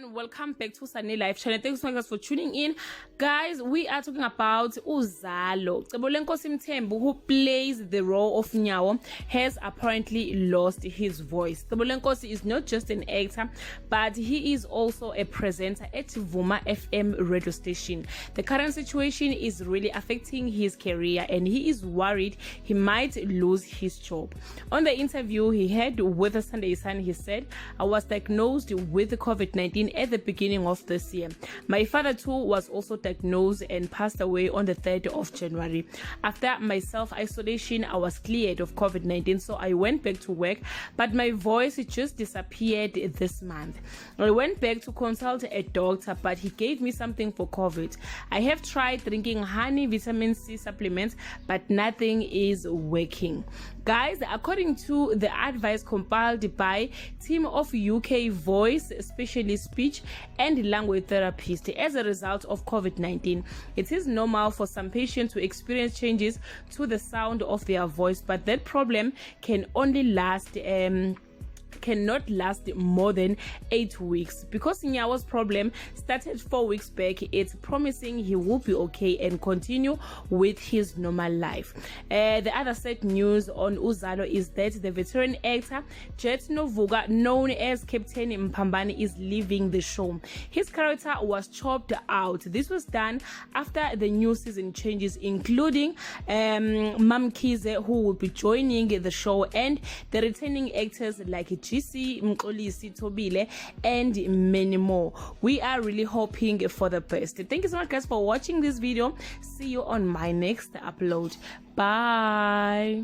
everyone, welcome back to Sunny Live channel. Thanks so much for tuning in, guys. We are talking about Uzalo, who plays the role of Nyawo, has apparently lost his voice. Nkosi is not just an actor, but he is also a presenter at Vuma FM radio station. The current situation is really affecting his career, and he is worried he might lose his job. On the interview he had with the Sunday Sun, he said, "I was diagnosed with COVID-19 at the beginning of this year. My father too was also diagnosed and passed away on the 3rd of January. After my self-isolation, I was cleared of COVID-19, so I went back to work, but my voice just disappeared this month. I went back to consult a doctor, but he gave me something for COVID. I have tried drinking honey vitamin C supplements, but nothing is working." Guys, according to the advice compiled by team of UK voice specialist, speech and language therapist, as a result of COVID-19, it is normal for some patients to experience changes to the sound of their voice, but that problem cannot last more than 8 weeks. Because Nyawo's problem started 4 weeks back, it's promising he will be okay and continue with his normal life. The other sad news on Uzalo is that the veteran actor Jet Novuga, known as Captain Mpambani, is leaving the show. His character was chopped out. This was done after the new season changes, including Mamkhize, who will be joining the show, and the returning actors like GC, Mkolisi, Tobile, and many more. We are really hoping for the best. Thank you so much, guys, for watching this video. See you on my next upload. Bye.